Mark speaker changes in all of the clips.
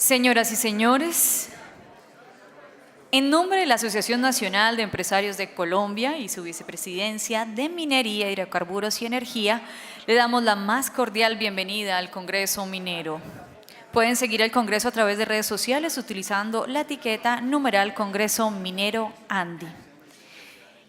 Speaker 1: Señoras y señores, en nombre de la Asociación Nacional de Empresarios de Colombia y su Vicepresidencia de Minería, Hidrocarburos y Energía, le damos la más cordial bienvenida al Congreso Minero. Pueden seguir el Congreso a través de redes sociales utilizando la etiqueta #Congreso Minero Andy.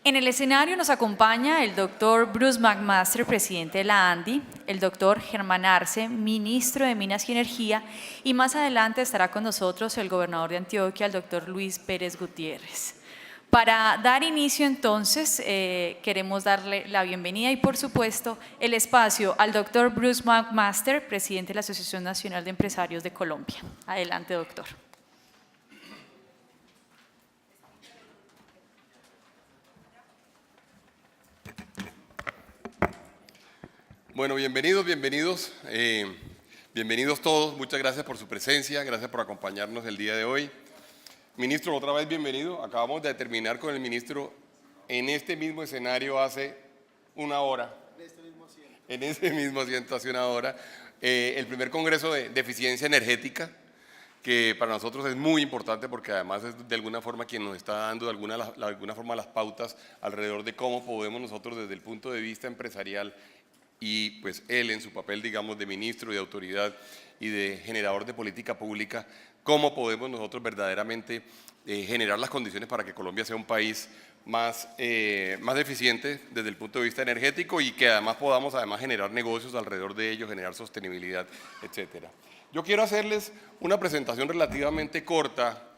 Speaker 1: En el escenario nos acompaña el doctor Bruce McMaster, presidente de la ANDI, el doctor Germán Arce, ministro de Minas y Energía, y más adelante estará con nosotros el gobernador de Antioquia, el doctor Luis Pérez Gutiérrez. Para dar inicio entonces, queremos darle la bienvenida y por supuesto el espacio al doctor Bruce McMaster, presidente de la Asociación Nacional de Empresarios de Colombia. Adelante, doctor.
Speaker 2: Bueno, bienvenidos todos. Muchas gracias por su presencia, gracias por acompañarnos el día de hoy. Ministro, otra vez bienvenido. Acabamos de terminar con el ministro en este mismo escenario hace una hora. En este mismo asiento hace una hora. El primer congreso de eficiencia energética, que para nosotros es muy importante porque además es de alguna forma quien nos está dando de alguna forma las pautas alrededor de cómo podemos nosotros desde el punto de vista empresarial y pues él en su papel, digamos, de ministro, de autoridad y de generador de política pública, cómo podemos nosotros verdaderamente generar las condiciones para que Colombia sea un país más eficiente desde el punto de vista energético y que además podamos generar negocios alrededor de ello, generar sostenibilidad, etcétera. Yo quiero hacerles una presentación relativamente corta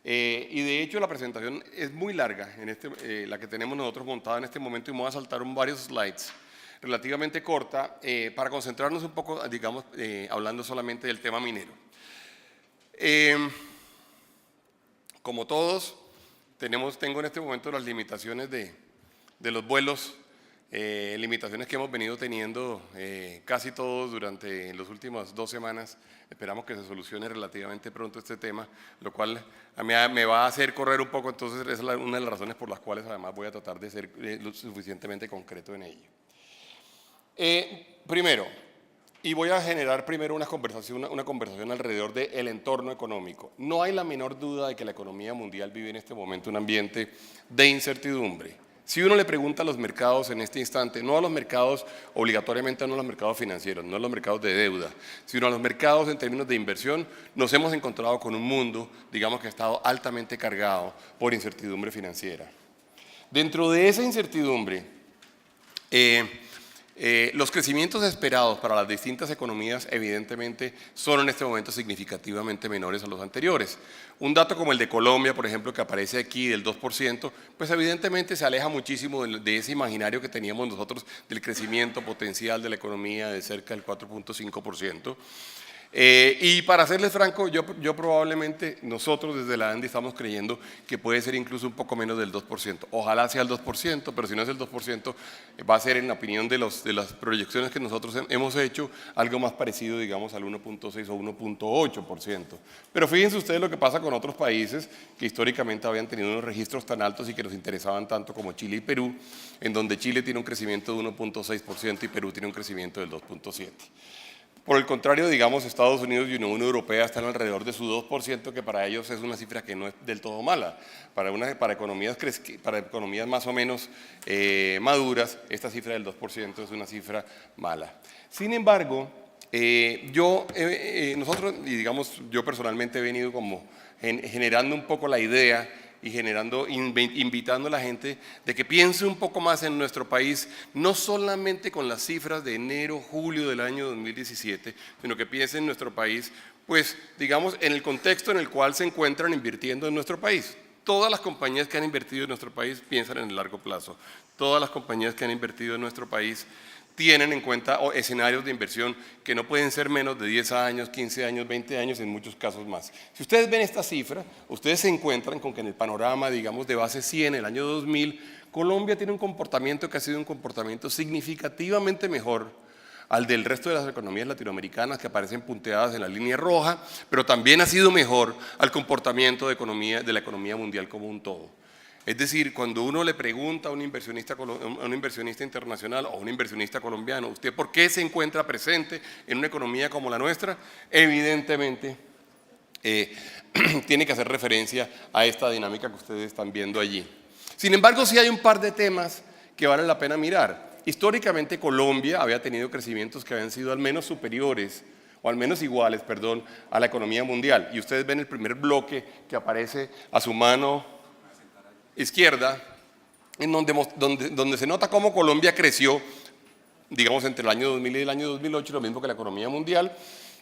Speaker 2: y de hecho la presentación es muy larga, la que tenemos nosotros montada en este momento, y me voy a saltar varios slides relativamente corta para concentrarnos un poco, digamos, hablando solamente del tema minero. Como todos, tengo en este momento las limitaciones de los vuelos, limitaciones que hemos venido teniendo casi todos durante las últimas 2 semanas. Esperamos que se solucione relativamente pronto este tema, lo cual a mí me va a hacer correr un poco, entonces es una de las razones por las cuales además voy a tratar de ser lo suficientemente concreto en ello. Primero, y voy a generar primero una conversación alrededor del entorno económico. No hay la menor duda de que la economía mundial vive en este momento un ambiente de incertidumbre. Si uno le pregunta a los mercados en este instante, no a los mercados obligatoriamente, no a los mercados financieros, no a los mercados de deuda, sino a los mercados en términos de inversión, nos hemos encontrado con un mundo, digamos, que ha estado altamente cargado por incertidumbre financiera. Dentro de esa incertidumbre, los crecimientos esperados para las distintas economías evidentemente son en este momento significativamente menores a los anteriores. Un dato como el de Colombia, por ejemplo, que aparece aquí del 2%, pues evidentemente se aleja muchísimo de ese imaginario que teníamos nosotros del crecimiento potencial de la economía de cerca del 4.5%. Y para serles franco, yo probablemente, nosotros desde la ANDI estamos creyendo que puede ser incluso un poco menos del 2%. Ojalá sea el 2%, pero si no es el 2%, va a ser, en la opinión de las proyecciones que nosotros hemos hecho, algo más parecido, digamos, al 1.6 o 1.8%. Pero fíjense ustedes lo que pasa con otros países que históricamente habían tenido unos registros tan altos y que nos interesaban tanto, como Chile y Perú, en donde Chile tiene un crecimiento de 1.6% y Perú tiene un crecimiento del 2.7%. Por el contrario, digamos, Estados Unidos y Unión Europea están alrededor de su 2%, que para ellos es una cifra que no es del todo mala. Para economías más o menos maduras, esta cifra del 2% es una cifra mala. Sin embargo, nosotros, y digamos, yo personalmente he venido como generando un poco la idea y invitando a la gente de que piense un poco más en nuestro país, no solamente con las cifras de enero, julio del año 2017, sino que piense en nuestro país, pues digamos, en el contexto en el cual se encuentran invirtiendo en nuestro país. Todas las compañías que han invertido en nuestro país piensan en el largo plazo. Todas las compañías que han invertido en nuestro país tienen en cuenta escenarios de inversión que no pueden ser menos de 10 años, 15 años, 20 años, en muchos casos más. Si ustedes ven esta cifra, ustedes se encuentran con que en el panorama, digamos, de base 100, el año 2000, Colombia tiene un comportamiento que ha sido un comportamiento significativamente mejor al del resto de las economías latinoamericanas que aparecen punteadas en la línea roja, pero también ha sido mejor al comportamiento de la economía mundial como un todo. Es decir, cuando uno le pregunta a un inversionista internacional o a un inversionista colombiano, ¿usted por qué se encuentra presente en una economía como la nuestra? Evidentemente tiene que hacer referencia a esta dinámica que ustedes están viendo allí. Sin embargo, sí hay un par de temas que vale la pena mirar. Históricamente Colombia había tenido crecimientos que habían sido al menos superiores, o al menos iguales, perdón, a la economía mundial. Y ustedes ven el primer bloque que aparece a su mano izquierda, en donde se nota cómo Colombia creció, digamos, entre el año 2000 y el año 2008, lo mismo que la economía mundial,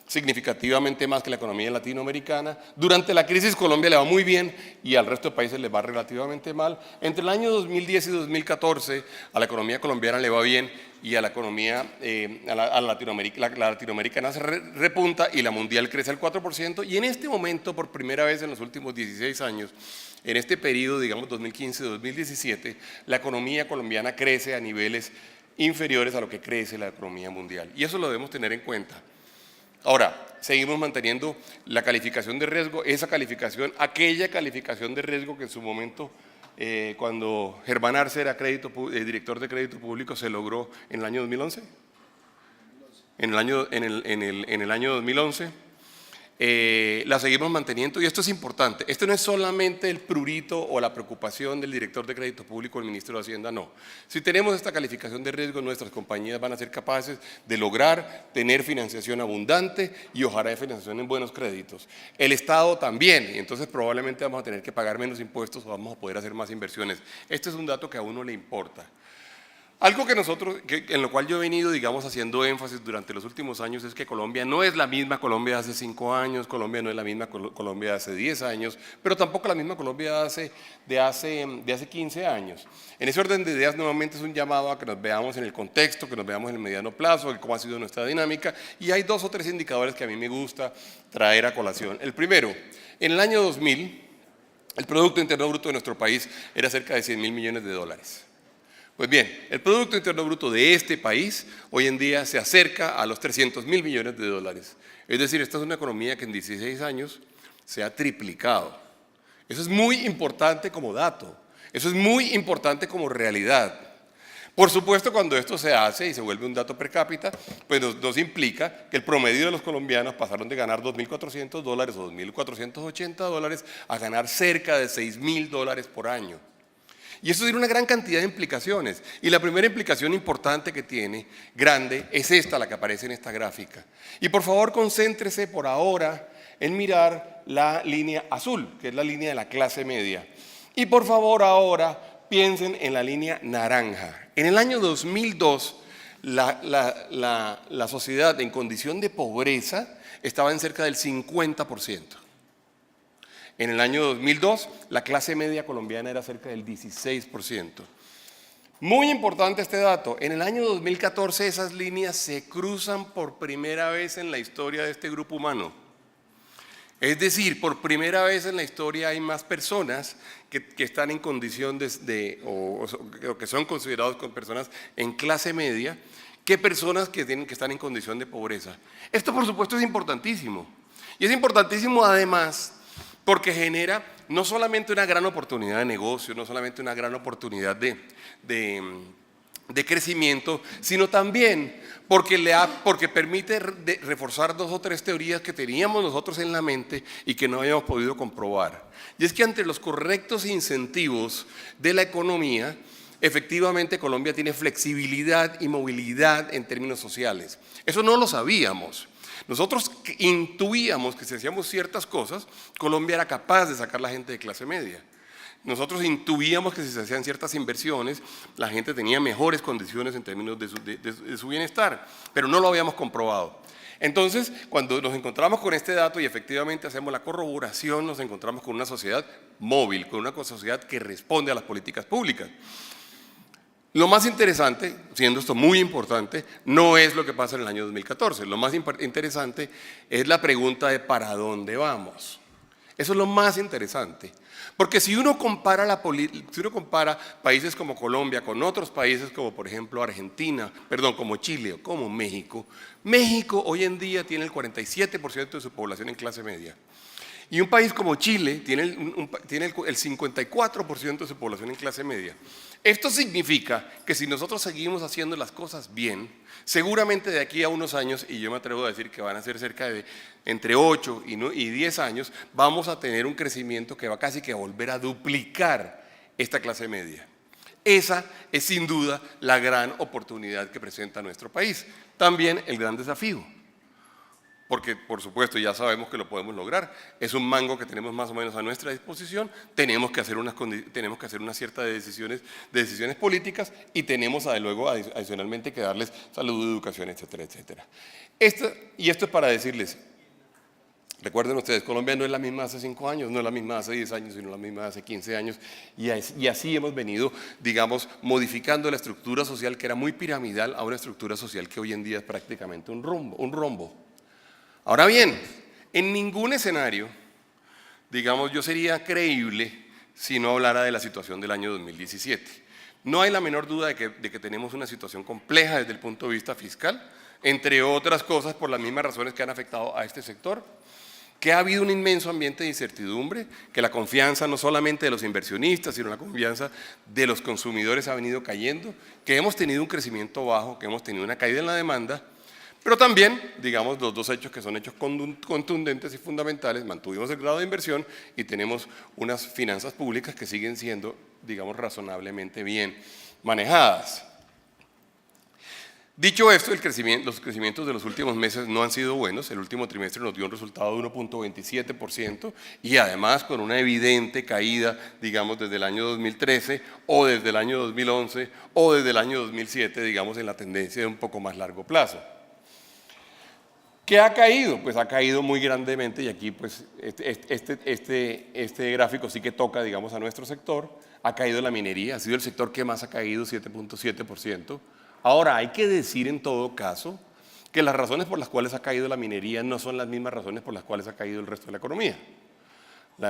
Speaker 2: significativamente más que la economía latinoamericana. Durante la crisis Colombia le va muy bien y al resto de países le va relativamente mal. Entre el año 2010 y 2014 a la economía colombiana le va bien y a la economía la latinoamericana se repunta y la mundial crece al 4%. Y en este momento, por primera vez en los últimos 16 años, en este periodo, digamos 2015-2017, la economía colombiana crece a niveles inferiores a lo que crece la economía mundial. Y eso lo debemos tener en cuenta. Ahora, seguimos manteniendo la calificación de riesgo, esa calificación, aquella calificación de riesgo que en su momento, cuando Germán Arce era director de crédito público, se logró en el año 2011. En el año 2011. La seguimos manteniendo y esto es importante. Esto no es solamente el prurito o la preocupación del director de crédito público o el ministro de Hacienda, no. Si tenemos esta calificación de riesgo, nuestras compañías van a ser capaces de lograr tener financiación abundante y ojalá de financiación en buenos créditos. El Estado también, y entonces probablemente vamos a tener que pagar menos impuestos o vamos a poder hacer más inversiones. Este es un dato que a uno le importa. Algo en lo cual yo he venido, digamos, haciendo énfasis durante los últimos años es que Colombia no es la misma Colombia de hace 5 años, Colombia no es la misma Colombia de hace 10 años, pero tampoco la misma Colombia de hace 15 años. En ese orden de ideas, nuevamente es un llamado a que nos veamos en el contexto, que nos veamos en el mediano plazo, de cómo ha sido nuestra dinámica, y hay 2 o 3 indicadores que a mí me gusta traer a colación. El primero, en el año 2000, el Producto Interno Bruto de nuestro país era cerca de 100.000 millones de dólares. Pues bien, el Producto Interno Bruto de este país hoy en día se acerca a los 300.000 millones de dólares. Es decir, esta es una economía que en 16 años se ha triplicado. Eso es muy importante como dato, eso es muy importante como realidad. Por supuesto, cuando esto se hace y se vuelve un dato per cápita, pues nos implica que el promedio de los colombianos pasaron de ganar $2.400 o $2.480 a ganar cerca de $6.000 por año. Y eso tiene una gran cantidad de implicaciones. Y la primera implicación importante que tiene, grande, es esta, la que aparece en esta gráfica. Y por favor, concéntrese por ahora en mirar la línea azul, que es la línea de la clase media. Y por favor, ahora piensen en la línea naranja. En el año 2002, la sociedad en condición de pobreza estaba en cerca del 50%. En el año 2002, la clase media colombiana era cerca del 16%. Muy importante este dato, en el año 2014 esas líneas se cruzan por primera vez en la historia de este grupo humano. Es decir, por primera vez en la historia hay más personas que están en condición o que son considerados como personas en clase media que personas que están en condición de pobreza. Esto, por supuesto, es importantísimo. Y es importantísimo además porque genera no solamente una gran oportunidad de negocio, no solamente una gran oportunidad de crecimiento, sino también porque permite reforzar 2 o 3 teorías que teníamos nosotros en la mente y que no habíamos podido comprobar. Y es que ante los correctos incentivos de la economía, efectivamente Colombia tiene flexibilidad y movilidad en términos sociales. Eso no lo sabíamos. Nosotros intuíamos que si hacíamos ciertas cosas, Colombia era capaz de sacar a la gente de clase media. Nosotros intuíamos que si se hacían ciertas inversiones, la gente tenía mejores condiciones en términos de su bienestar, pero no lo habíamos comprobado. Entonces, cuando nos encontramos con este dato y efectivamente hacemos la corroboración, nos encontramos con una sociedad móvil, con una sociedad que responde a las políticas públicas. Lo más interesante, siendo esto muy importante, no es lo que pasa en el año 2014. Lo más interesante es la pregunta de ¿para dónde vamos? Eso es lo más interesante. Porque si uno compara países como Colombia con otros países como por ejemplo como Chile o como México, México hoy en día tiene el 47% de su población en clase media. Y un país como Chile tiene el 54% de su población en clase media. Esto significa que si nosotros seguimos haciendo las cosas bien, seguramente de aquí a unos años, y yo me atrevo a decir que van a ser cerca de entre 8 y 10 años, vamos a tener un crecimiento que va casi que a volver a duplicar esta clase media. Esa es sin duda la gran oportunidad que presenta nuestro país. También el gran desafío. Porque, por supuesto, ya sabemos que lo podemos lograr. Es un mango que tenemos más o menos a nuestra disposición. Tenemos que hacer una cierta de decisiones políticas y tenemos, luego, adicionalmente, que darles salud, educación, etcétera, etcétera. Esto es para decirles, recuerden ustedes, Colombia no es la misma hace 5 años, no es la misma hace 10 años, sino la misma hace 15 años. Y así hemos venido, digamos, modificando la estructura social que era muy piramidal a una estructura social que hoy en día es prácticamente un rombo. Ahora bien, en ningún escenario, digamos, yo sería creíble si no hablara de la situación del año 2017. No hay la menor duda de que tenemos una situación compleja desde el punto de vista fiscal, entre otras cosas por las mismas razones que han afectado a este sector, que ha habido un inmenso ambiente de incertidumbre, que la confianza no solamente de los inversionistas, sino la confianza de los consumidores ha venido cayendo, que hemos tenido un crecimiento bajo, que hemos tenido una caída en la demanda. Pero también, digamos, los dos hechos que son hechos contundentes y fundamentales, mantuvimos el grado de inversión y tenemos unas finanzas públicas que siguen siendo, digamos, razonablemente bien manejadas. Dicho esto, los crecimientos de los últimos meses no han sido buenos. El último trimestre nos dio un resultado de 1.27% y además con una evidente caída, digamos, desde el año 2013 o desde el año 2011 o desde el año 2007, digamos, en la tendencia de un poco más largo plazo. ¿Qué ha caído? Pues ha caído muy grandemente y aquí pues este gráfico sí que toca, digamos, a nuestro sector. Ha caído la minería, ha sido el sector que más ha caído, 7.7%. Ahora, hay que decir en todo caso que las razones por las cuales ha caído la minería no son las mismas razones por las cuales ha caído el resto de la economía.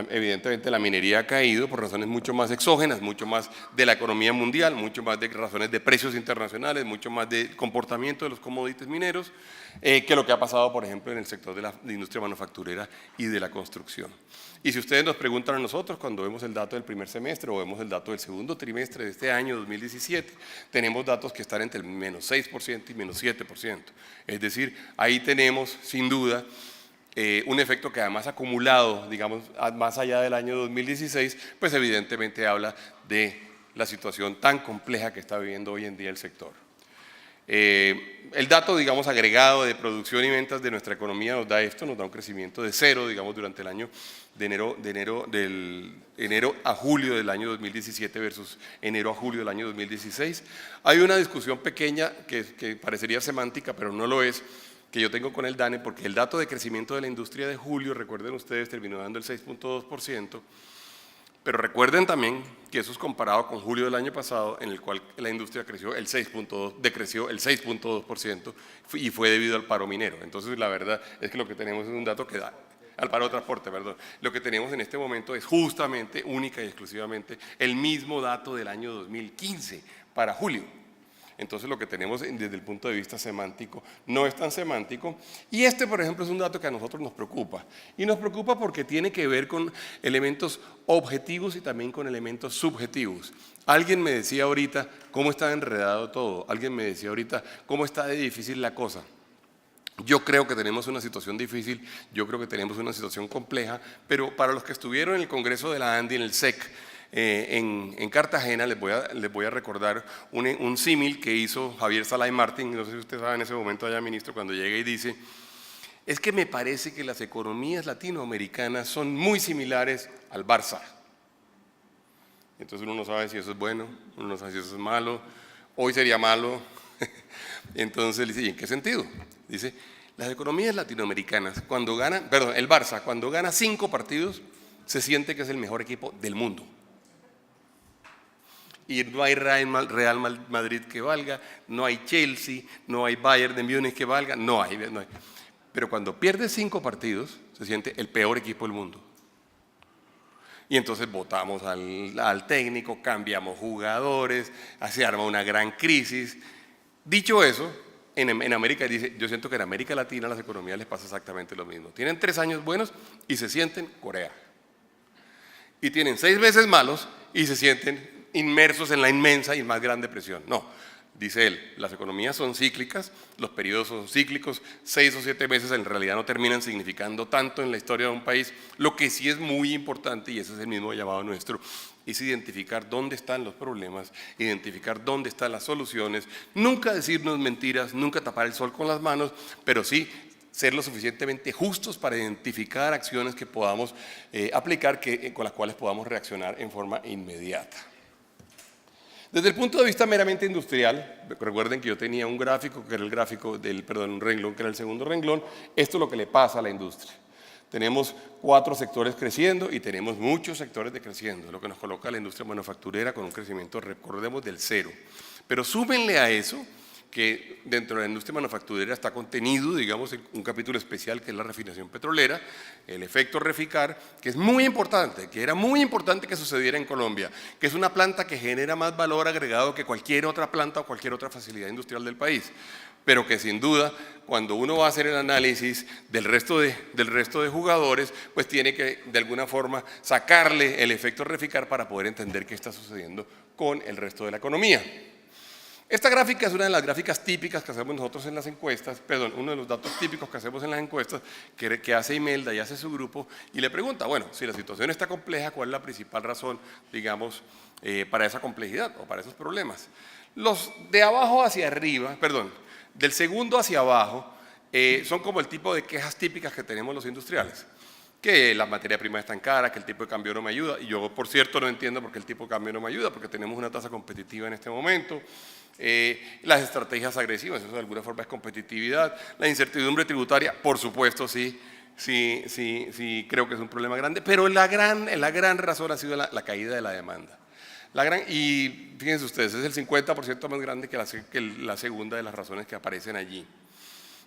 Speaker 2: Evidentemente la minería ha caído por razones mucho más exógenas, mucho más de la economía mundial, mucho más de razones de precios internacionales, mucho más de comportamiento de los commodities mineros, que lo que ha pasado, por ejemplo, en el sector de la industria manufacturera y de la construcción. Y si ustedes nos preguntan a nosotros, cuando vemos el dato del primer semestre o vemos el dato del segundo trimestre de este año 2017, tenemos datos que están entre el menos 6% y menos 7%. Es decir, ahí tenemos, sin duda, un efecto que además acumulado, digamos, más allá del año 2016, pues evidentemente habla de la situación tan compleja que está viviendo hoy en día el sector. El dato, digamos, agregado de producción y ventas de nuestra economía nos da esto, nos da un crecimiento de 0, digamos, durante el año del enero a julio del año 2017 versus enero a julio del año 2016. Hay una discusión pequeña que parecería semántica, pero no lo es, que yo tengo con el DANE, porque el dato de crecimiento de la industria de julio, recuerden ustedes, terminó dando el 6.2%, pero recuerden también que eso es comparado con julio del año pasado, en el cual la industria decreció el 6.2% y fue debido al paro minero. Entonces, la verdad es que lo que tenemos es un dato que da, al paro de transporte, perdón. Lo que tenemos en este momento es justamente, única y exclusivamente, el mismo dato del año 2015 para julio. Entonces lo que tenemos desde el punto de vista semántico no es tan semántico. Y por ejemplo, es un dato que a nosotros nos preocupa. Y nos preocupa porque tiene que ver con elementos objetivos y también con elementos subjetivos. Alguien me decía ahorita cómo está enredado todo. Alguien me decía ahorita cómo está de difícil la cosa. Yo creo que tenemos una situación difícil, yo creo que tenemos una situación compleja, pero para los que estuvieron en el Congreso de la ANDI, en el SEC, en Cartagena, les voy a recordar un símil que hizo Javier Salay Martín, no sé si usted sabe en ese momento allá, ministro, cuando llega y dice, es que me parece que las economías latinoamericanas son muy similares al Barça. Entonces uno no sabe si eso es bueno, uno no sabe si eso es malo, hoy sería malo. Entonces dice, ¿y en qué sentido? Dice, las economías latinoamericanas, el Barça, cuando gana 5 partidos, se siente que es el mejor equipo del mundo. Y no hay Real Madrid que valga, no hay Chelsea, no hay Bayern de Múnich que valga, no hay. Pero cuando pierde 5 partidos, se siente el peor equipo del mundo. Y entonces votamos al técnico, cambiamos jugadores, se arma una gran crisis. Dicho eso, en América, dice, yo siento que en América Latina las economías les pasa exactamente lo mismo. Tienen 3 años buenos y se sienten Corea. Y tienen 6 meses malos y se sienten inmersos en la inmensa y más grande presión. No, dice él, las economías son cíclicas, los periodos son cíclicos, 6 o 7 meses en realidad no terminan significando tanto en la historia de un país. Lo que sí es muy importante, y ese es el mismo llamado nuestro, es identificar dónde están los problemas, identificar dónde están las soluciones, nunca decirnos mentiras, nunca tapar el sol con las manos, pero sí ser lo suficientemente justos para identificar acciones que podamos aplicar, con las cuales podamos reaccionar en forma inmediata. Desde el punto de vista meramente industrial, recuerden que yo tenía un gráfico que era el gráfico un renglón que era el segundo renglón. Esto es lo que le pasa a la industria. Tenemos 4 sectores creciendo y tenemos muchos sectores decreciendo, lo que nos coloca a la industria manufacturera con un crecimiento, recordemos, del 0. Pero súmenle a eso que dentro de la industria manufacturera está contenido, digamos, un capítulo especial que es la refinación petrolera, el efecto Reficar, que es muy importante, que era muy importante que sucediera en Colombia, que es una planta que genera más valor agregado que cualquier otra planta o cualquier otra facilidad industrial del país, pero que sin duda, cuando uno va a hacer el análisis del resto de jugadores, pues tiene que de alguna forma sacarle el efecto Reficar para poder entender qué está sucediendo con el resto de la economía. Esta gráfica es una de las gráficas típicas que hacemos nosotros en las encuestas, perdón, uno de los datos típicos que hacemos en las encuestas que hace Imelda y hace su grupo y le pregunta, bueno, si la situación está compleja, ¿cuál es la principal razón, digamos, para esa complejidad o para esos problemas? Los de abajo hacia arriba, perdón, del segundo hacia abajo, son como el tipo de quejas típicas que tenemos los industriales. Que la materia prima es tan cara, que el tipo de cambio no me ayuda, y yo, por cierto, no entiendo por qué el tipo de cambio no me ayuda, porque tenemos una tasa competitiva en este momento, las estrategias agresivas, eso de alguna forma es competitividad, la incertidumbre tributaria, por supuesto, sí, creo que es un problema grande, pero la gran razón ha sido la caída de la demanda. Y fíjense ustedes, es el 50% más grande que la segunda de las razones que aparecen allí.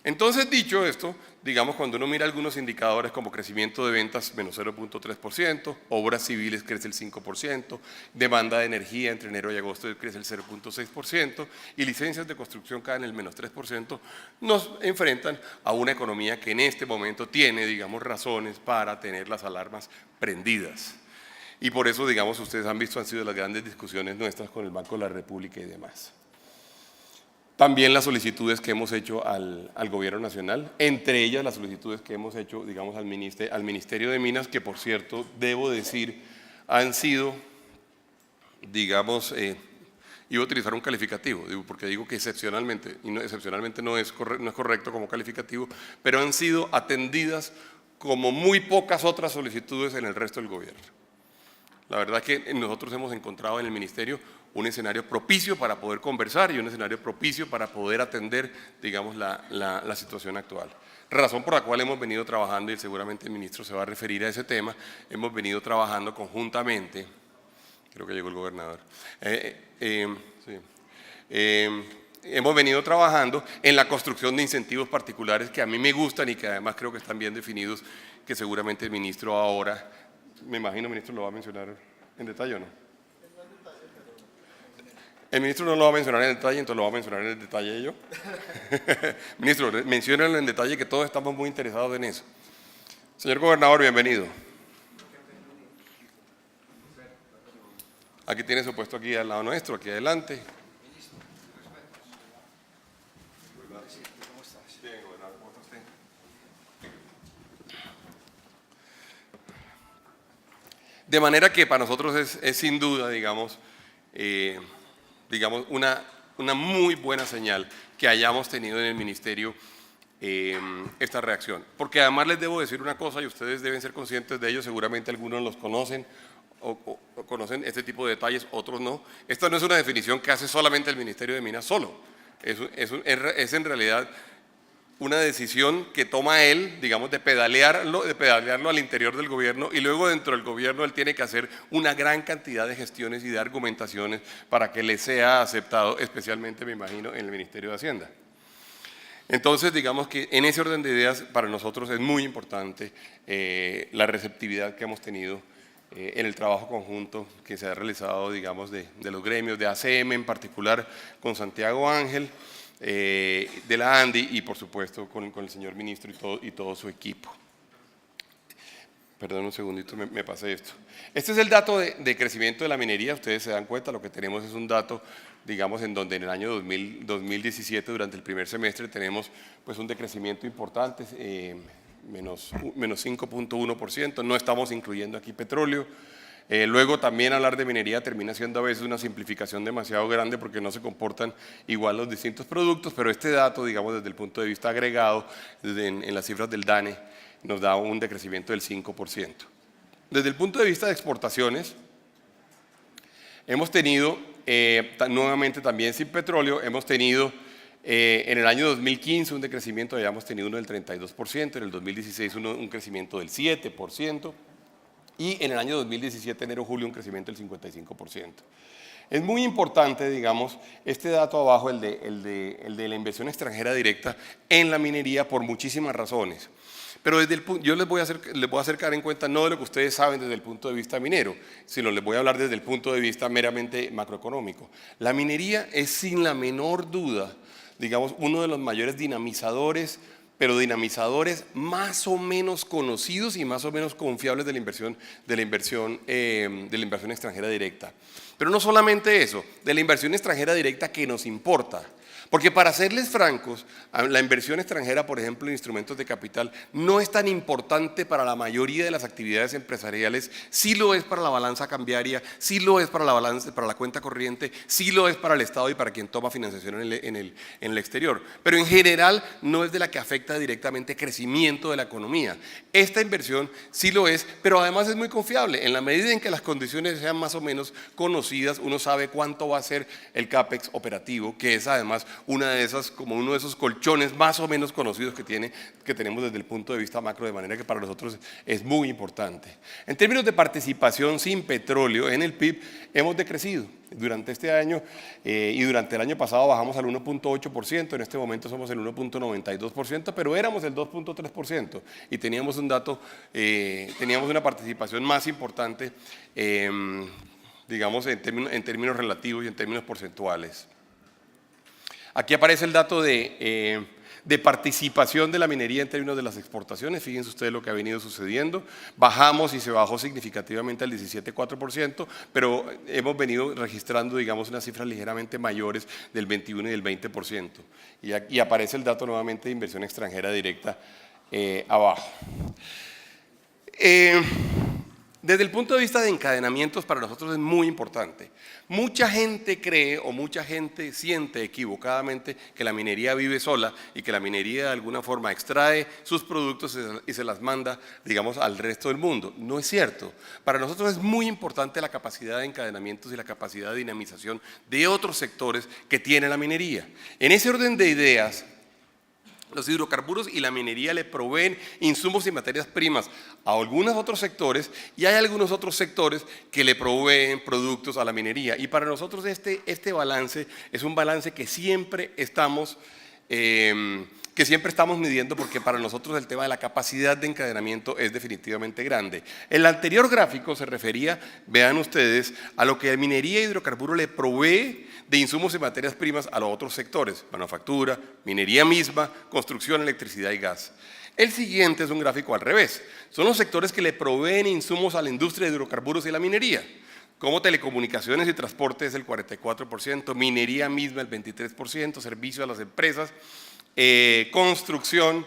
Speaker 2: Entonces, dicho esto, digamos, cuando uno mira algunos indicadores como crecimiento de ventas menos 0.3%, obras civiles crece el 5%, demanda de energía entre enero y agosto crece el 0.6% y licencias de construcción caen el menos 3%, nos enfrentan a una economía que en este momento tiene, digamos, razones para tener las alarmas prendidas. Y por eso, digamos, ustedes han visto, han sido las grandes discusiones nuestras con el Banco de la República y demás. También las solicitudes que hemos hecho al Gobierno Nacional, entre ellas las solicitudes que hemos hecho, digamos, al Ministerio de Minas, que por cierto, debo decir, han sido, digamos, iba a utilizar un calificativo, porque digo que excepcionalmente, y excepcionalmente no es correcto como calificativo, pero han sido atendidas como muy pocas otras solicitudes en el resto del gobierno. La verdad que nosotros hemos encontrado en el Ministerio un escenario propicio para poder conversar y un escenario propicio para poder atender, digamos, la situación actual. Razón por la cual hemos venido trabajando, y seguramente el ministro se va a referir a ese tema, hemos venido trabajando conjuntamente, creo que llegó el gobernador, hemos venido trabajando en la construcción de incentivos particulares que a mí me gustan y que además creo que están bien definidos, que seguramente el ministro ahora, me imagino, ministro, lo va a mencionar en detalle o no. El ministro no lo va a mencionar en detalle, entonces lo va a mencionar en detalle yo. Ministro, menciónenlo en detalle que todos estamos muy interesados en eso. Señor gobernador, bienvenido. Aquí tiene su puesto aquí al lado nuestro, aquí adelante. Bien, gobernador, ¿cómo está usted? De manera que para nosotros es sin duda, digamos, una muy buena señal que hayamos tenido en el Ministerio esta reacción. Porque además les debo decir una cosa y ustedes deben ser conscientes de ello, seguramente algunos los conocen o conocen este tipo de detalles, otros no. Esta no es una definición que hace solamente el Ministerio de Minas solo, es en realidad una decisión que toma él, digamos, de pedalearlo al interior del gobierno y luego dentro del gobierno él tiene que hacer una gran cantidad de gestiones y de argumentaciones para que le sea aceptado, especialmente, me imagino, en el Ministerio de Hacienda. Entonces, digamos que en ese orden de ideas para nosotros es muy importante la receptividad que hemos tenido en el trabajo conjunto que se ha realizado, digamos, de los gremios, de ACM en particular, con Santiago Ángel, de la ANDI y por supuesto con el señor ministro y todo su equipo. Perdón un segundito, me pasé esto. Este es el dato de crecimiento de la minería. Ustedes se dan cuenta, lo que tenemos es un dato, digamos, en donde en el año 2017, durante el primer semestre, tenemos pues un decrecimiento importante, menos 5.1%. No estamos incluyendo aquí petróleo. Luego también hablar de minería termina siendo a veces una simplificación demasiado grande porque no se comportan igual los distintos productos, pero este dato, digamos, desde el punto de vista agregado, en las cifras del DANE, nos da un decrecimiento del 5%. Desde el punto de vista de exportaciones, hemos tenido, nuevamente también sin petróleo, hemos tenido en el año 2015 un decrecimiento, habíamos tenido uno del 32%, en el 2016 un crecimiento del 7%, y en el año 2017, enero-julio, un crecimiento del 55%. Es muy importante, digamos, este dato abajo, el de la inversión extranjera directa en la minería por muchísimas razones. Pero yo les voy a acercar en cuenta no de lo que ustedes saben desde el punto de vista minero, sino les voy a hablar desde el punto de vista meramente macroeconómico. La minería es sin la menor duda, digamos, uno de los mayores dinamizadores, pero dinamizadores más o menos conocidos y más o menos confiables de la inversión extranjera directa. Pero no solamente eso, de la inversión extranjera directa que nos importa. Porque para serles francos, la inversión extranjera, por ejemplo, en instrumentos de capital, no es tan importante para la mayoría de las actividades empresariales, sí lo es para la balanza cambiaria, sí lo es para la cuenta corriente, sí lo es para el Estado y para quien toma financiación en el exterior. Pero en general no es de la que afecta directamente el crecimiento de la economía. Esta inversión sí lo es, pero además es muy confiable. En la medida en que las condiciones sean más o menos conocidas, uno sabe cuánto va a ser el CAPEX operativo, que es además uno de esos colchones más o menos conocidos que tenemos desde el punto de vista macro, de manera que para nosotros es muy importante. En términos de participación sin petróleo en el PIB, hemos decrecido. Durante este año y durante el año pasado bajamos al 1.8%, en este momento somos el 1.92%, pero éramos el 2.3% y teníamos un dato, teníamos una participación más importante, digamos, en términos relativos y en términos porcentuales. Aquí aparece el dato de participación de la minería en términos de las exportaciones. Fíjense ustedes lo que ha venido sucediendo. Bajamos y se bajó significativamente al 17,4%, pero hemos venido registrando, digamos, unas cifras ligeramente mayores del 21 y del 20%. Y aparece el dato nuevamente de inversión extranjera directa abajo. Desde el punto de vista de encadenamientos, para nosotros es muy importante. Mucha gente cree o mucha gente siente equivocadamente que la minería vive sola y que la minería de alguna forma extrae sus productos y se las manda, digamos, al resto del mundo. No es cierto. Para nosotros es muy importante la capacidad de encadenamientos y la capacidad de dinamización de otros sectores que tiene la minería. En ese orden de ideas, los hidrocarburos y la minería le proveen insumos y materias primas a algunos otros sectores y hay algunos otros sectores que le proveen productos a la minería. Y para nosotros este balance es un balance que siempre estamos midiendo porque para nosotros el tema de la capacidad de encadenamiento es definitivamente grande. El anterior gráfico se refería, vean ustedes, a lo que minería y hidrocarburo le provee de insumos y materias primas a los otros sectores, manufactura, minería misma, construcción, electricidad y gas. El siguiente es un gráfico al revés. Son los sectores que le proveen insumos a la industria de hidrocarburos y la minería. Como telecomunicaciones y transporte es el 44%, minería misma el 23%, servicio a las empresas, construcción,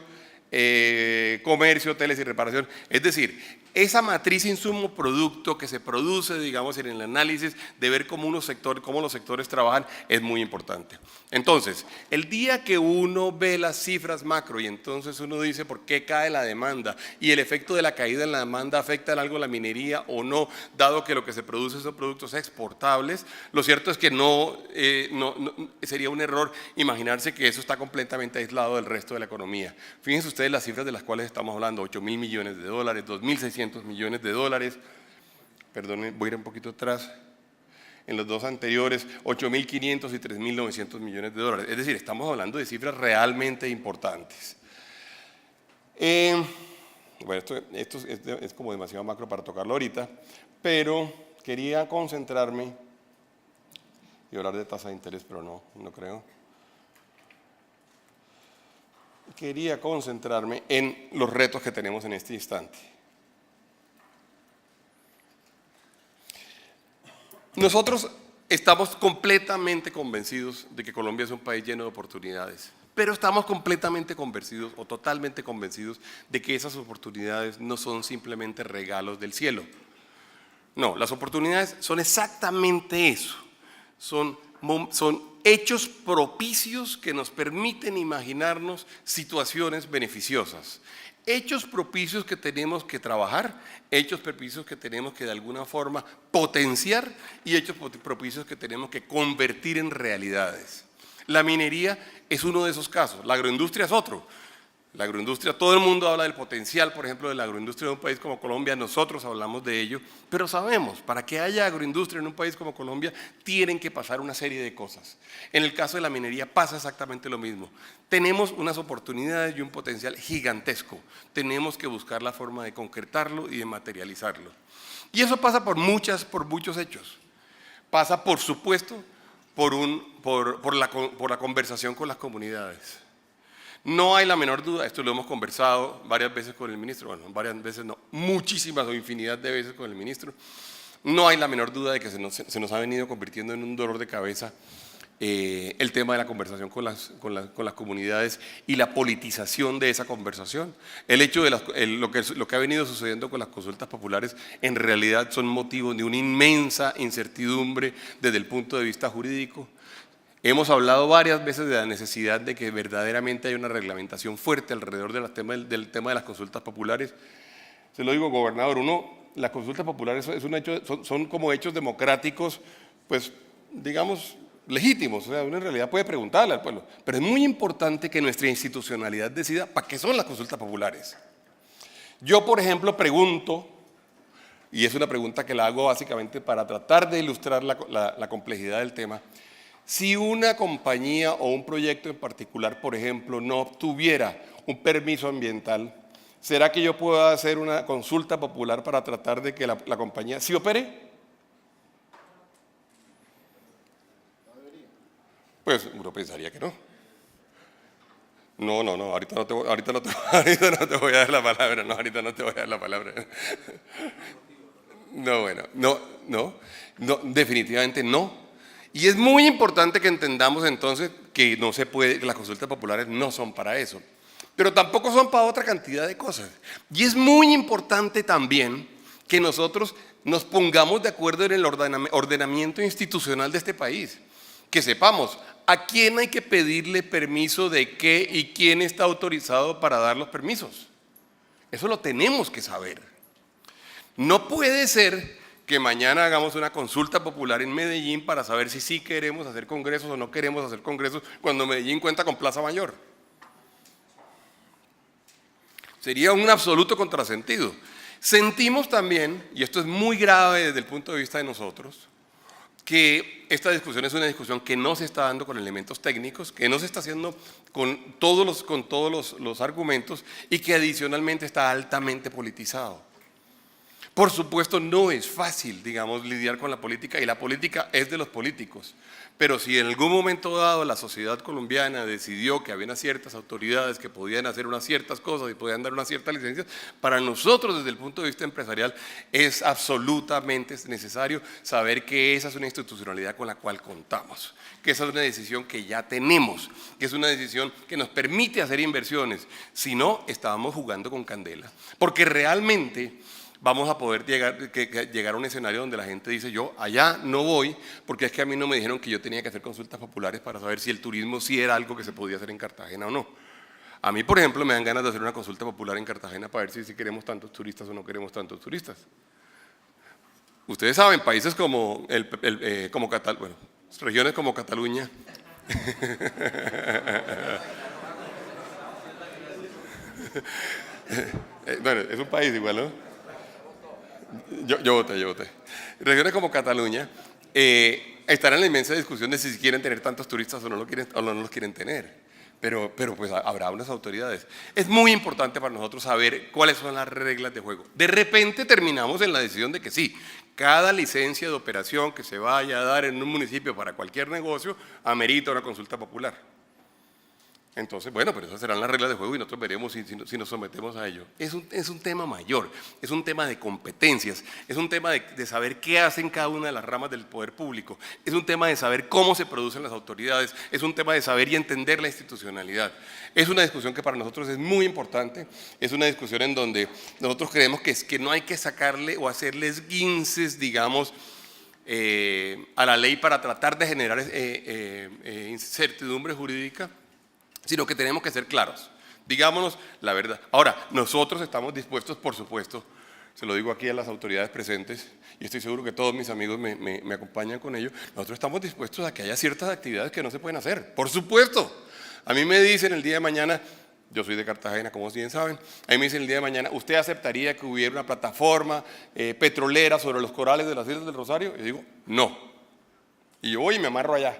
Speaker 2: comercio, hoteles y reparación. Es decir, esa matriz insumo-producto que se produce, digamos, en el análisis de ver cómo los sectores trabajan es muy importante. Entonces, el día que uno ve las cifras macro y entonces uno dice por qué cae la demanda y el efecto de la caída en la demanda afecta en algo la minería o no, dado que lo que se produce son productos exportables, lo cierto es que sería un error imaginarse que eso está completamente aislado del resto de la economía. Fíjense ustedes las cifras de las cuales estamos hablando, $8.000 millones, 2.600 millones de dólares, perdón, voy a ir un poquito atrás, en los dos anteriores, 8.500 y 3.900 millones de dólares. Es decir, estamos hablando de cifras realmente importantes. Bueno, esto es como demasiado macro para tocarlo ahorita, pero quería concentrarme y hablar de tasa de interés, pero no creo. quería concentrarme en los retos que tenemos en este instante. Nosotros estamos completamente convencidos de que Colombia es un país lleno de oportunidades, pero estamos completamente convencidos o totalmente convencidos de que esas oportunidades no son simplemente regalos del cielo. No, las oportunidades son exactamente eso, son hechos propicios que nos permiten imaginarnos situaciones beneficiosas. Hechos propicios que tenemos que trabajar, hechos propicios que tenemos que de alguna forma potenciar y hechos propicios que tenemos que convertir en realidades. La minería es uno de esos casos, la agroindustria es otro. La agroindustria, todo el mundo habla del potencial, por ejemplo, de la agroindustria de un país como Colombia, nosotros hablamos de ello, pero sabemos, para que haya agroindustria en un país como Colombia, tienen que pasar una serie de cosas. En el caso de la minería pasa exactamente lo mismo. Tenemos unas oportunidades y un potencial gigantesco. Tenemos que buscar la forma de concretarlo y de materializarlo. Y eso pasa por muchos hechos. Pasa, por supuesto, por la conversación con las comunidades. No hay la menor duda, esto lo hemos conversado varias veces con el ministro, bueno, varias veces no, muchísimas o infinidad de veces con el ministro. No hay la menor duda de que se nos ha venido convirtiendo en un dolor de cabeza el tema de la conversación con las comunidades y la politización de esa conversación. El hecho de lo que ha venido sucediendo con las consultas populares en realidad son motivos de una inmensa incertidumbre desde el punto de vista jurídico. Hemos hablado varias veces de la necesidad de que verdaderamente haya una reglamentación fuerte alrededor del tema de las consultas populares. Se lo digo, gobernador, las consultas populares son como hechos democráticos, pues, digamos, legítimos. O sea, uno en realidad puede preguntarle al pueblo, pero es muy importante que nuestra institucionalidad decida para qué son las consultas populares. Yo, por ejemplo, pregunto, y es una pregunta que la hago básicamente para tratar de ilustrar la complejidad del tema, si una compañía o un proyecto en particular, por ejemplo, no obtuviera un permiso ambiental, ¿será que yo puedo hacer una consulta popular para tratar de que la compañía sí opere? Pues uno pensaría que no. No, ahorita no te voy a dar la palabra, no, ahorita no te voy a dar la palabra. No, bueno, no, definitivamente no. Y es muy importante que entendamos entonces que no se puede, que las consultas populares no son para eso, pero tampoco son para otra cantidad de cosas. Y es muy importante también que nosotros nos pongamos de acuerdo en el ordenamiento institucional de este país, que sepamos a quién hay que pedirle permiso de qué y quién está autorizado para dar los permisos. Eso lo tenemos que saber. No puede ser que mañana hagamos una consulta popular en Medellín para saber si sí queremos hacer congresos o no queremos hacer congresos cuando Medellín cuenta con Plaza Mayor. Sería un absoluto contrasentido. Sentimos también, y esto es muy grave desde el punto de vista de nosotros, que esta discusión es una discusión que no se está dando con elementos técnicos, que no se está haciendo con todos los argumentos y que adicionalmente está altamente politizado. Por supuesto, no es fácil, digamos, lidiar con la política, y la política es de los políticos. Pero si en algún momento dado la sociedad colombiana decidió que había ciertas autoridades que podían hacer unas ciertas cosas y podían dar unas ciertas licencias, para nosotros desde el punto de vista empresarial es absolutamente necesario saber que esa es una institucionalidad con la cual contamos, que esa es una decisión que ya tenemos, que es una decisión que nos permite hacer inversiones. Si no, estábamos jugando con candela, porque realmente vamos a poder llegar a un escenario donde la gente dice: yo allá no voy porque es que a mí no me dijeron que yo tenía que hacer consultas populares para saber si el turismo sí era algo que se podía hacer en Cartagena o no. A mí, por ejemplo, me dan ganas de hacer una consulta popular en Cartagena para ver si queremos tantos turistas o no queremos tantos turistas. Ustedes saben, países como, bueno, regiones como Cataluña, bueno, es un país igual, ¿no? Yo voté. Regiones como Cataluña están en la inmensa discusión de si quieren tener tantos turistas o no los quieren tener. Pero pues habrá unas autoridades. Es muy importante para nosotros saber cuáles son las reglas de juego. De repente terminamos en la decisión de que sí, cada licencia de operación que se vaya a dar en un municipio para cualquier negocio amerita una consulta popular. Entonces, bueno, pero esas serán las reglas de juego y nosotros veremos si nos sometemos a ello. Es un tema mayor, es un tema de competencias, es un tema de saber qué hacen cada una de las ramas del poder público, es un tema de saber cómo se producen las autoridades, es un tema de saber y entender la institucionalidad. Es una discusión que para nosotros es muy importante, es una discusión en donde nosotros creemos que no hay que sacarle o hacerle esguinces, digamos, a la ley para tratar de generar incertidumbre jurídica, sino que tenemos que ser claros, digámonos la verdad. Ahora, nosotros estamos dispuestos, por supuesto, se lo digo aquí a las autoridades presentes, y estoy seguro que todos mis amigos me acompañan con ello, nosotros estamos dispuestos a que haya ciertas actividades que no se pueden hacer, por supuesto. A mí me dicen el día de mañana, yo soy de Cartagena, como bien saben, a mí me dicen el día de mañana, ¿usted aceptaría que hubiera una plataforma petrolera sobre los corales de las Islas del Rosario? Y yo digo, no. Y yo voy y me amarro allá.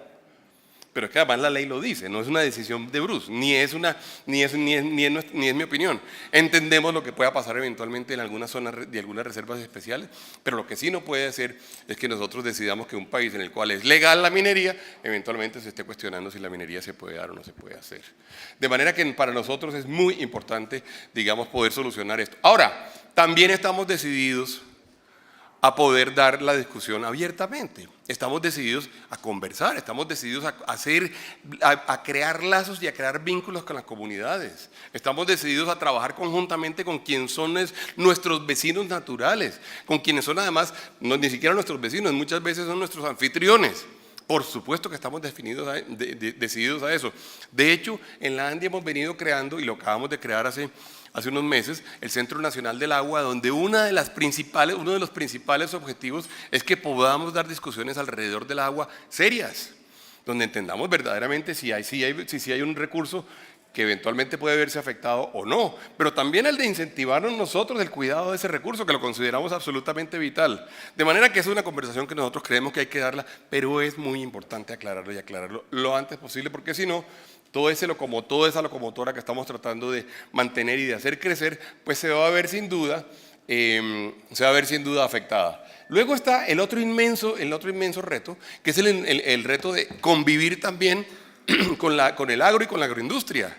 Speaker 2: Pero es que además la ley lo dice, no es una decisión de Bruce, ni es mi opinión. Entendemos lo que pueda pasar eventualmente en algunas zonas de algunas reservas especiales, pero lo que sí no puede ser es que nosotros decidamos que un país en el cual es legal la minería, eventualmente se esté cuestionando si la minería se puede dar o no se puede hacer. De manera que para nosotros es muy importante, digamos, poder solucionar esto. Ahora, también estamos decididos a poder dar la discusión abiertamente. Estamos decididos a conversar, estamos decididos a crear lazos y a crear vínculos con las comunidades. Estamos decididos a trabajar conjuntamente con quienes son nuestros vecinos naturales, con quienes son además, ni siquiera nuestros vecinos, muchas veces son nuestros anfitriones. Por supuesto que estamos decididos a eso. De hecho, en la ANDI hemos venido creando, y lo acabamos de crear hace unos meses, el Centro Nacional del Agua, donde uno de los principales objetivos es que podamos dar discusiones alrededor del agua serias, donde entendamos verdaderamente si hay un recurso que eventualmente puede verse afectado o no, pero también el de incentivarnos nosotros el cuidado de ese recurso, que lo consideramos absolutamente vital. De manera que es una conversación que nosotros creemos que hay que darla, pero es muy importante aclararlo y aclararlo lo antes posible, porque si no, toda esa locomotora que estamos tratando de mantener y de hacer crecer, pues se va a ver sin duda afectada. Luego está el otro inmenso reto, que es el reto de convivir también con el agro y con la agroindustria.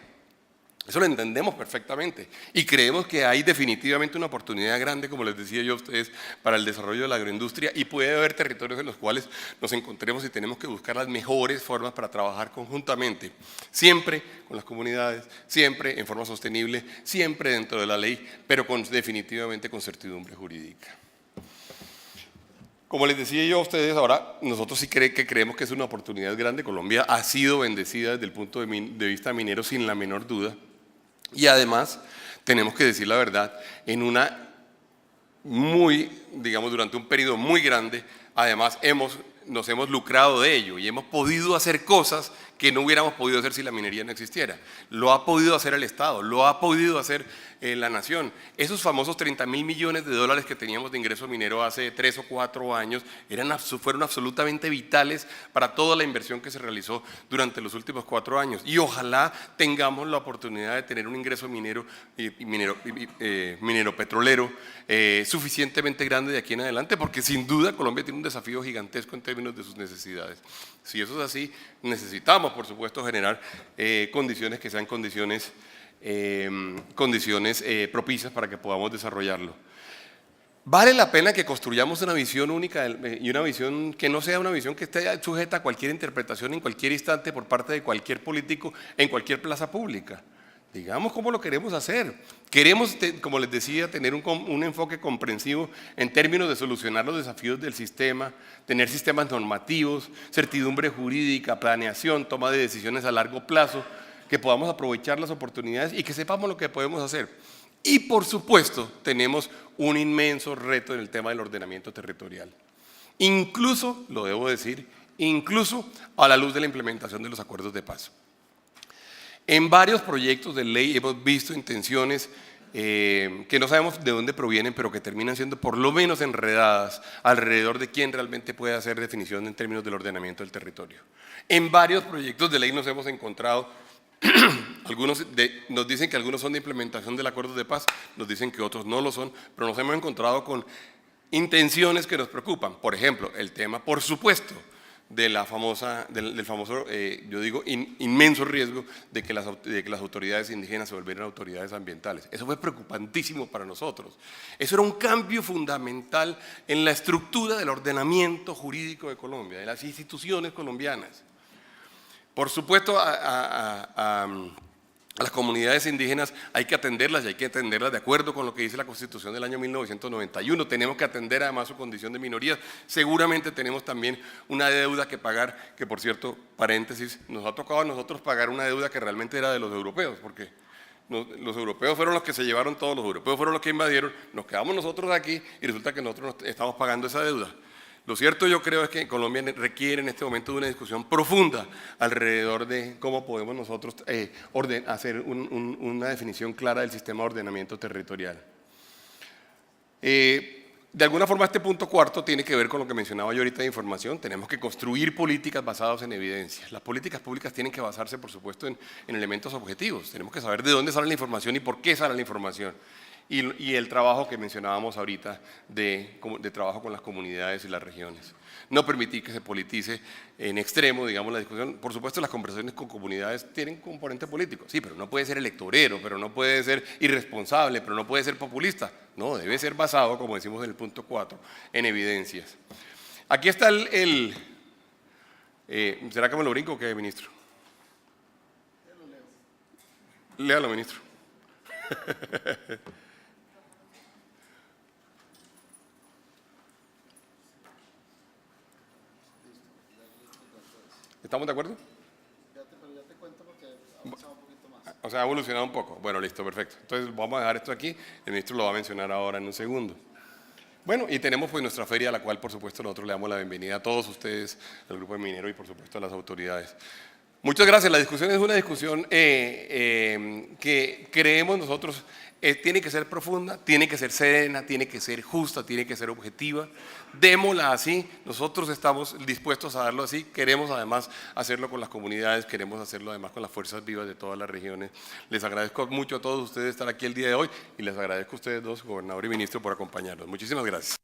Speaker 2: Eso lo entendemos perfectamente y creemos que hay definitivamente una oportunidad grande, como les decía yo a ustedes, para el desarrollo de la agroindustria, y puede haber territorios en los cuales nos encontremos y tenemos que buscar las mejores formas para trabajar conjuntamente, siempre con las comunidades, siempre en forma sostenible, siempre dentro de la ley, pero definitivamente con certidumbre jurídica. Como les decía yo a ustedes, ahora nosotros sí creemos que es una oportunidad grande. Colombia ha sido bendecida desde el punto de vista minero sin la menor duda. Y además, tenemos que decir la verdad, durante un periodo muy grande, además nos hemos lucrado de ello y hemos podido hacer cosas que no hubiéramos podido hacer si la minería no existiera. Lo ha podido hacer el Estado, lo ha podido hacer la nación. Esos famosos 30.000 millones de dólares que teníamos de ingreso minero hace 3 o 4 años fueron absolutamente vitales para toda la inversión que se realizó durante los últimos 4 años. Y ojalá tengamos la oportunidad de tener un ingreso minero petrolero suficientemente grande de aquí en adelante, porque sin duda Colombia tiene un desafío gigantesco en términos de sus necesidades. Si eso es así, necesitamos, por supuesto, generar condiciones que sean condiciones propicias para que podamos desarrollarlo. Vale la pena que construyamos una visión única y una visión que no sea una visión que esté sujeta a cualquier interpretación en cualquier instante por parte de cualquier político en cualquier plaza pública. Digamos cómo lo queremos hacer. Queremos, como les decía, tener un enfoque comprensivo en términos de solucionar los desafíos del sistema, tener sistemas normativos, certidumbre jurídica, planeación, toma de decisiones a largo plazo, que podamos aprovechar las oportunidades y que sepamos lo que podemos hacer. Y por supuesto, tenemos un inmenso reto en el tema del ordenamiento territorial. Incluso, lo debo decir, incluso a la luz de la implementación de los acuerdos de paz. En varios proyectos de ley hemos visto intenciones que no sabemos de dónde provienen, pero que terminan siendo por lo menos enredadas alrededor de quién realmente puede hacer definición en términos del ordenamiento del territorio. En varios proyectos de ley nos hemos encontrado, nos dicen que algunos son de implementación del acuerdo de paz, nos dicen que otros no lo son, pero nos hemos encontrado con intenciones que nos preocupan. Por ejemplo, el tema, por supuesto, de la famosa, del famoso, yo digo, inmenso riesgo de que las autoridades indígenas se volvieran autoridades ambientales. Eso fue preocupantísimo para nosotros. Eso era un cambio fundamental en la estructura del ordenamiento jurídico de Colombia, de las instituciones colombianas. Por supuesto, a las comunidades indígenas hay que atenderlas y hay que atenderlas de acuerdo con lo que dice la Constitución del año 1991. Tenemos que atender además su condición de minorías. Seguramente tenemos también una deuda que pagar, que por cierto, paréntesis, nos ha tocado a nosotros pagar una deuda que realmente era de los europeos, porque los europeos fueron los que se llevaron todos, los europeos fueron los que invadieron, nos quedamos nosotros aquí y resulta que nosotros estamos pagando esa deuda. Lo cierto yo creo es que Colombia requiere en este momento de una discusión profunda alrededor de cómo podemos nosotros hacer una definición clara del sistema de ordenamiento territorial. De alguna forma este punto cuarto tiene que ver con lo que mencionaba yo ahorita de información. Tenemos que construir políticas basadas en evidencia. Las políticas públicas tienen que basarse, por supuesto, en elementos objetivos. Tenemos que saber de dónde sale la información y por qué sale la información. Y el trabajo que mencionábamos ahorita de trabajo con las comunidades y las regiones. No permitir que se politice en extremo, digamos, la discusión. Por supuesto, las conversaciones con comunidades tienen componente político, sí, pero no puede ser electorero, pero no puede ser irresponsable, pero no puede ser populista. No, debe ser basado, como decimos en el punto 4, en evidencias. Aquí está ¿será que me lo brinco o qué, ministro? Léalo, ministro. ¿Estamos de acuerdo?
Speaker 3: Pero ya te cuento porque ha avanzado un poquito más.
Speaker 2: O sea, ha evolucionado un poco. Bueno, listo, perfecto. Entonces vamos a dejar esto aquí. El ministro lo va a mencionar ahora en un segundo. Bueno, y tenemos pues nuestra feria, a la cual por supuesto nosotros le damos la bienvenida a todos ustedes, al grupo de mineros y por supuesto a las autoridades. Muchas gracias. La discusión es una discusión que creemos nosotros tiene que ser profunda, tiene que ser serena, tiene que ser justa, tiene que ser objetiva. Démosla así, nosotros estamos dispuestos a darlo así, queremos además hacerlo con las comunidades, queremos hacerlo además con las fuerzas vivas de todas las regiones. Les agradezco mucho a todos ustedes estar aquí el día de hoy y les agradezco a ustedes dos, gobernador y ministro, por acompañarnos. Muchísimas gracias.